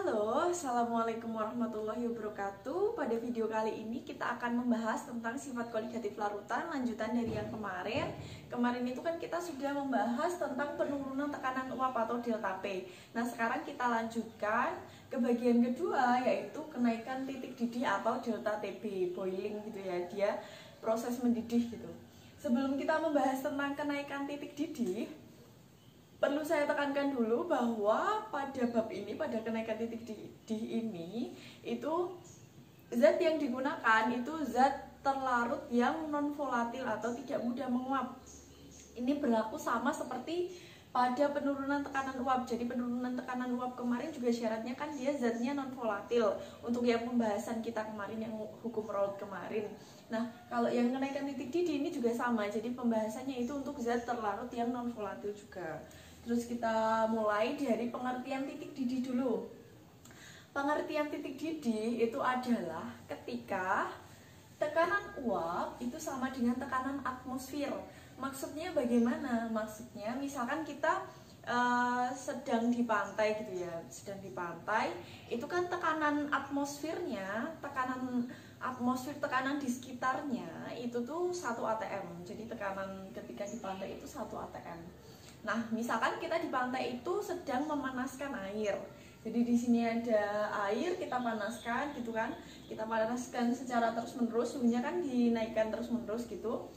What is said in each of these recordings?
Halo, Assalamualaikum warahmatullahi wabarakatuh. Pada video kali ini kita akan membahas tentang sifat koligatif larutan, lanjutan dari yang kemarin. Kemarin itu kan kita sudah membahas tentang penurunan tekanan uap atau delta P. Nah, sekarang kita lanjutkan ke bagian kedua, yaitu kenaikan titik didih atau delta TB, boiling gitu ya, dia proses mendidih gitu. Sebelum kita membahas tentang kenaikan titik didih, perlu saya tekankan dulu bahwa pada bab ini, pada kenaikan titik didih ini, itu zat yang digunakan itu zat terlarut yang non volatil atau tidak mudah menguap. Ini berlaku sama seperti pada penurunan tekanan uap. Jadi penurunan tekanan uap kemarin juga syaratnya kan dia zatnya non volatil. Untuk yang pembahasan kita kemarin yang hukum Raoult kemarin. Nah, kalau yang kenaikan titik didih ini juga sama. Jadi pembahasannya itu untuk zat terlarut yang non volatil juga. Terus kita mulai dari pengertian titik didih dulu. Pengertian titik didih itu adalah ketika tekanan uap itu sama dengan tekanan atmosfer. Maksudnya bagaimana? Maksudnya misalkan kita sedang di pantai gitu ya, sedang di pantai, itu kan tekanan atmosfernya, tekanan atmosfer, tekanan di sekitarnya itu tuh 1 atm. Jadi tekanan ketika di pantai itu 1 atm. Nah, misalkan kita di pantai itu sedang memanaskan air. Jadi di sini ada air, kita panaskan gitu kan. Kita panaskan secara terus-menerus, suhunya kan dinaikkan terus-menerus gitu.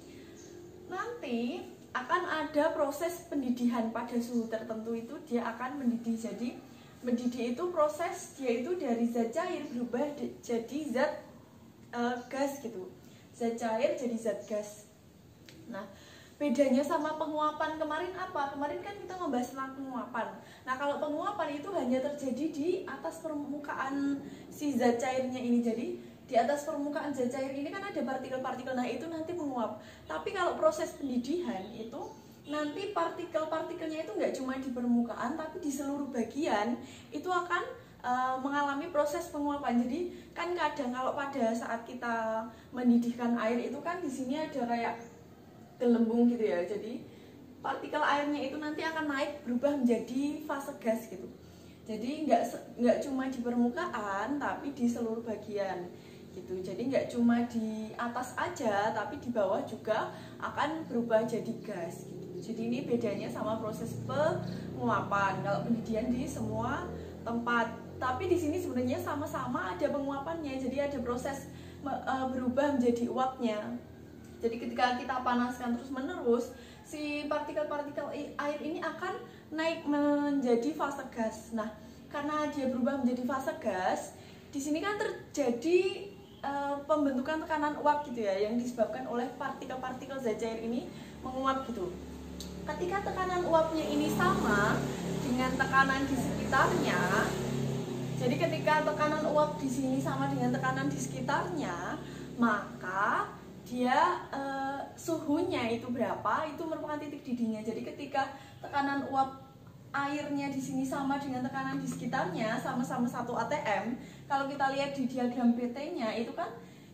Nanti akan ada proses pendidihan pada suhu tertentu itu dia akan mendidih. Jadi mendidih itu proses dia itu dari zat cair berubah jadi zat gas gitu. Zat cair jadi zat gas. Nah, bedanya sama penguapan kemarin apa? Kemarin kan kita membahas tentang penguapan. Nah, kalau penguapan itu hanya terjadi di atas permukaan si zat cairnya ini. Jadi di atas permukaan zat cair ini kan ada partikel-partikel. Nah, itu nanti menguap. Tapi kalau proses pendidihan itu nanti partikel-partikelnya itu nggak cuma di permukaan, tapi di seluruh bagian itu akan mengalami proses penguapan. Jadi kan kadang kalau pada saat kita mendidihkan air itu kan di sini ada kayak gelembung gitu ya. Jadi partikel airnya itu nanti akan naik berubah menjadi fase gas gitu. Jadi nggak cuma di permukaan tapi di seluruh bagian gitu. Jadi nggak cuma di atas aja tapi di bawah juga akan berubah jadi gas gitu. Jadi ini bedanya sama proses penguapan. Kalau pendidihan di semua tempat, tapi di sini sebenarnya sama-sama ada penguapannya. Jadi ada proses berubah menjadi uapnya. Jadi ketika kita panaskan terus-menerus, si partikel-partikel air ini akan naik menjadi fase gas. Nah, karena dia berubah menjadi fase gas, di sini kan terjadi pembentukan tekanan uap gitu ya, yang disebabkan oleh partikel-partikel zat cair ini menguap gitu. Ketika tekanan uapnya ini sama dengan tekanan di sekitarnya, jadi ketika tekanan uap di sini sama dengan tekanan di sekitarnya, maka dia suhunya itu berapa, itu merupakan titik didihnya. Jadi ketika tekanan uap airnya di sini sama dengan tekanan di sekitarnya, sama-sama 1 atm. Kalau kita lihat di diagram PT-nya itu kan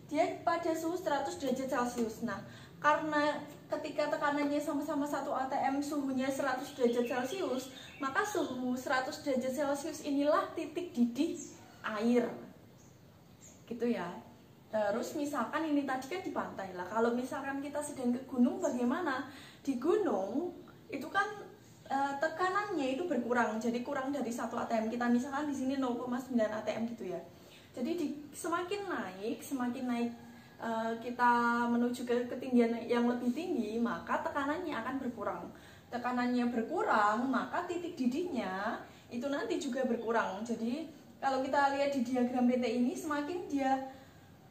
dia pada suhu 100 derajat Celcius. Nah, karena ketika tekanannya sama-sama 1 atm, suhunya 100 derajat Celcius, maka suhu 100 derajat Celcius inilah titik didih air. Gitu ya. Terus misalkan ini tadi kan di pantai lah. Kalau misalkan kita sedang ke gunung, bagaimana? Di gunung itu kan tekanannya itu berkurang, jadi kurang dari 1 atm. Kita misalkan di sini 0,9 atm gitu ya. Jadi semakin naik kita menuju ke ketinggian yang lebih tinggi, maka tekanannya akan berkurang. Tekanannya berkurang, maka titik didihnya itu nanti juga berkurang. Jadi kalau kita lihat di diagram PT ini, semakin dia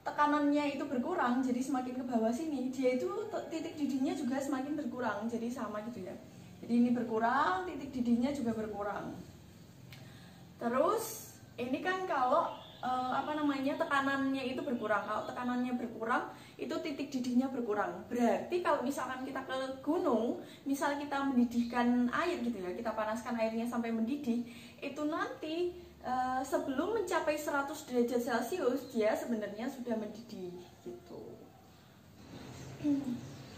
tekanannya itu berkurang, jadi semakin ke bawah sini, dia itu titik didihnya juga semakin berkurang. Jadi sama gitu ya. Jadi ini berkurang, titik didihnya juga berkurang. Terus ini kan kalau tekanannya itu berkurang. Kalau tekanannya berkurang, itu titik didihnya berkurang. Berarti kalau misalkan kita ke gunung, misal kita mendidihkan air gitu ya, kita panaskan airnya sampai mendidih, itu nanti sebelum mencapai 100 derajat Celcius dia sebenarnya sudah mendidih gitu.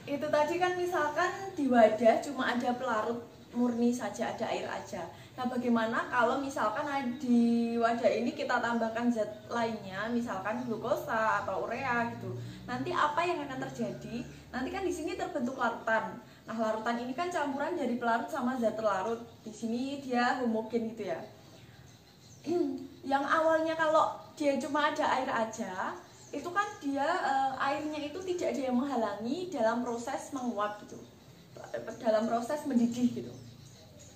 Itu tadi kan misalkan di wadah cuma ada pelarut murni saja, ada air aja. Nah, bagaimana kalau misalkan di wadah ini kita tambahkan zat lainnya, misalkan glukosa atau urea gitu. Nanti apa yang akan terjadi? Nanti kan di sini terbentuk larutan. Nah, larutan ini kan campuran dari pelarut sama zat terlarut. Di sini dia homogen gitu ya. Yang awalnya kalau dia cuma ada air aja, itu kan dia airnya itu tidak ada yang menghalangi dalam proses menguap gitu, dalam proses mendidih gitu.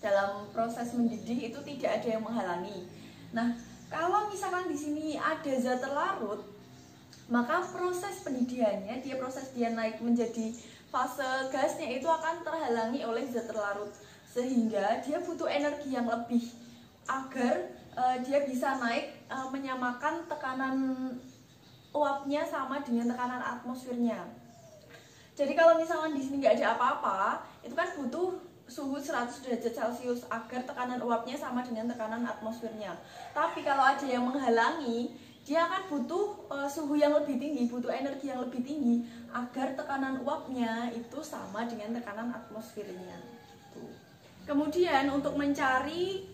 Dalam proses mendidih itu tidak ada yang menghalangi. Nah, kalau misalkan di sini ada zat terlarut, maka proses pendidihannya, proses dia naik menjadi fase gasnya itu akan terhalangi oleh zat terlarut, sehingga dia butuh energi yang lebih agar dia bisa naik menyamakan tekanan uapnya sama dengan tekanan atmosfernya. Jadi kalau misalkan di sini nggak ada apa-apa, itu kan butuh suhu 100 derajat Celcius agar tekanan uapnya sama dengan tekanan atmosfernya. Tapi kalau ada yang menghalangi, dia akan butuh suhu yang lebih tinggi, butuh energi yang lebih tinggi agar tekanan uapnya itu sama dengan tekanan atmosfernya. Tuh. Kemudian untuk mencari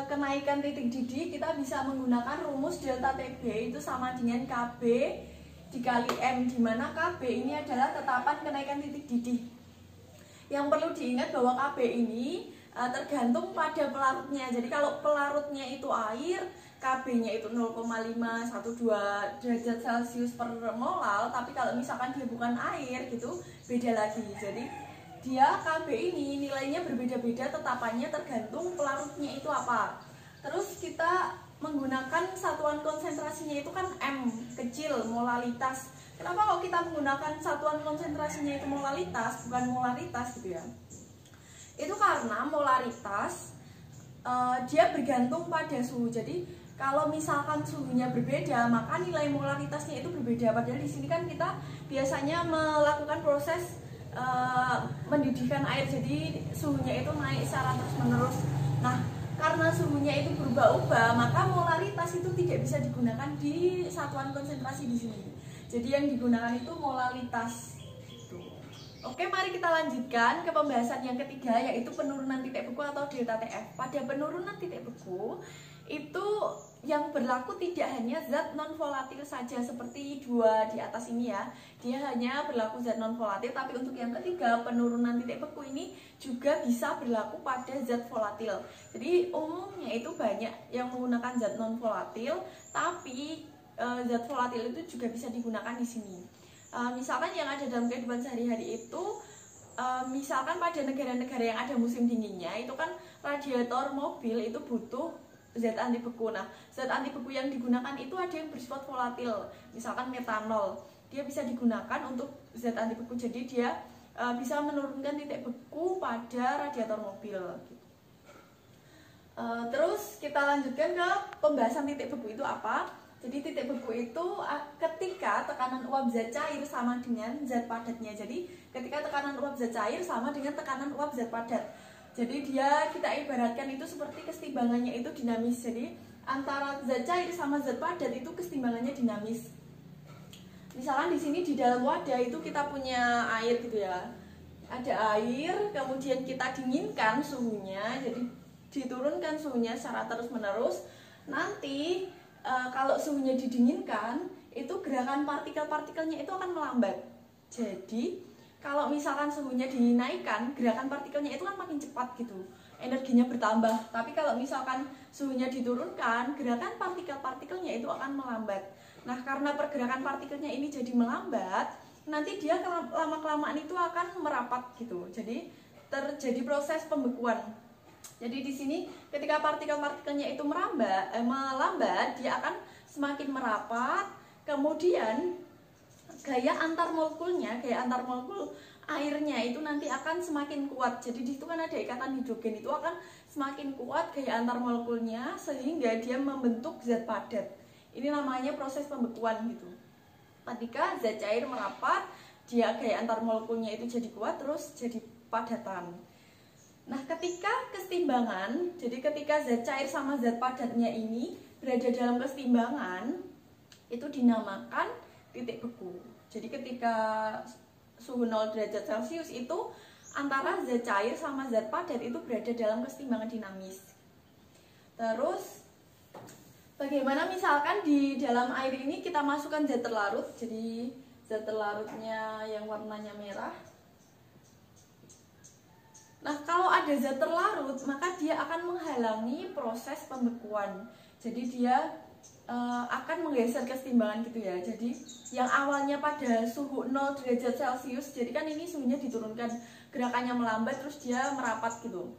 kenaikan titik didih, kita bisa menggunakan rumus delta TB itu sama dengan KB dikali M, di mana KB ini adalah tetapan kenaikan titik didih. Yang perlu diingat bahwa KB ini tergantung pada pelarutnya. Jadi kalau pelarutnya itu air, KB-nya itu 0,512 derajat Celcius per molal. Tapi kalau misalkan dia bukan air gitu, beda lagi. Jadi dia KB ini nilainya berbeda-beda, tetapannya tergantung pelarutnya itu apa. Terus kita menggunakan satuan konsentrasinya itu kan M kecil, molalitas. Kenapa kok kita menggunakan satuan konsentrasinya itu molalitas, bukan molaritas gitu ya? Itu karena molaritas dia bergantung pada suhu. Jadi kalau misalkan suhunya berbeda, maka nilai molaritasnya itu berbeda. Padahal di sini kan kita biasanya melakukan proses mendidihkan air, jadi suhunya itu naik secara terus-menerus. Nah, karena suhunya itu berubah-ubah, maka molaritas itu tidak bisa digunakan di satuan konsentrasi di sini. Jadi yang digunakan itu molalitas. Oke, mari kita lanjutkan ke pembahasan yang ketiga, yaitu penurunan titik beku atau delta TF. Pada penurunan titik beku itu yang berlaku tidak hanya zat non volatil saja seperti dua di atas ini ya. Dia hanya berlaku zat non volatil, tapi untuk yang ketiga, penurunan titik beku ini juga bisa berlaku pada zat volatil. Jadi umumnya itu banyak yang menggunakan zat non volatil, tapi zat volatil itu juga bisa digunakan di sini. Misalkan yang ada dalam kehidupan sehari-hari itu, misalkan pada negara-negara yang ada musim dinginnya, itu kan radiator mobil itu butuh zat anti beku. Nah, zat anti beku yang digunakan itu ada yang bersifat volatil, misalkan metanol. Dia bisa digunakan untuk zat anti beku, jadi dia bisa menurunkan titik beku pada radiator mobil. Terus kita lanjutkan ke pembahasan titik beku itu apa. Jadi titik beku itu ketika tekanan uap zat cair sama dengan zat padatnya. Jadi ketika tekanan uap zat cair sama dengan tekanan uap zat padat. Jadi kita ibaratkan itu seperti kesetimbangannya itu dinamis. Jadi antara zat cair sama zat padat itu kesetimbangannya dinamis. Misalkan di sini di dalam wadah itu kita punya air gitu ya. Ada air, kemudian kita dinginkan suhunya, jadi diturunkan suhunya secara terus-menerus. Nanti kalau suhunya didinginkan, itu gerakan partikel-partikelnya itu akan melambat. Jadi kalau misalkan suhunya dinaikkan, gerakan partikelnya itu kan makin cepat gitu, energinya bertambah. Tapi kalau misalkan suhunya diturunkan, gerakan partikel-partikelnya itu akan melambat. Nah, karena pergerakan partikelnya ini jadi melambat, nanti dia lama-kelamaan itu akan merapat gitu. Jadi terjadi proses pembekuan. Jadi di sini ketika partikel-partikelnya itu melambat, dia akan semakin merapat. Kemudian gaya antar molekul airnya itu nanti akan semakin kuat. Jadi di situ kan ada ikatan hidrogen, itu akan semakin kuat gaya antar molekulnya sehingga dia membentuk zat padat. Ini namanya proses pembekuan gitu. Ketika zat cair merapat, dia gaya antar molekulnya itu jadi kuat, terus jadi padatan. Nah, ketika kesetimbangan, jadi ketika zat cair sama zat padatnya ini berada dalam kesetimbangan, itu dinamakan titik beku. Jadi ketika suhu 0 derajat Celcius itu antara zat cair sama zat padat itu berada dalam kesetimbangan dinamis. Terus bagaimana misalkan di dalam air ini kita masukkan zat terlarut. Jadi zat terlarutnya yang warnanya merah. Nah, kalau ada zat terlarut, maka dia akan menghalangi proses pembekuan. Jadi dia akan menggeser kesetimbangan gitu ya. Jadi yang awalnya pada suhu 0 derajat Celcius, jadi kan ini suhunya diturunkan, gerakannya melambat terus dia merapat gitu.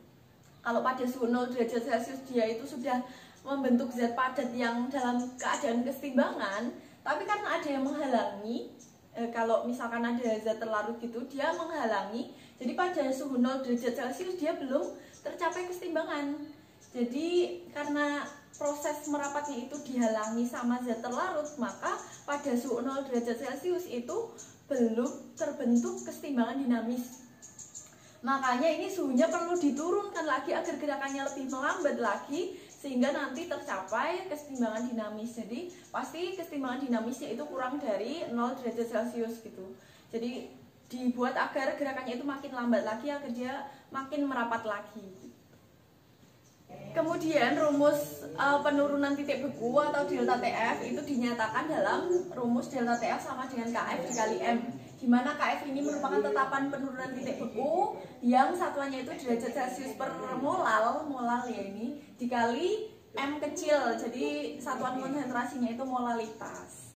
Kalau pada suhu 0 derajat Celcius dia itu sudah membentuk zat padat yang dalam keadaan kesetimbangan, tapi karena ada yang menghalangi, kalau misalkan ada zat terlarut gitu, dia menghalangi. Jadi pada suhu 0 derajat Celcius dia belum tercapai kesetimbangan. Jadi karena proses merapatnya itu dihalangi sama zat terlarut, maka pada suhu 0 derajat Celcius itu belum terbentuk kesetimbangan dinamis. Makanya ini suhunya perlu diturunkan lagi agar gerakannya lebih melambat lagi, sehingga nanti tercapai kesetimbangan dinamis. Jadi pasti kesetimbangan dinamisnya itu kurang dari 0 derajat Celcius gitu. Jadi dibuat agar gerakannya itu makin lambat lagi, agar dia makin merapat lagi. Kemudian rumus penurunan titik beku atau delta TF itu dinyatakan dalam rumus delta TF sama dengan KF dikali M, di mana KF ini merupakan tetapan penurunan titik beku yang satuannya itu derajat Celcius per molal ya ini, dikali M kecil, jadi satuan konsentrasinya itu molalitas.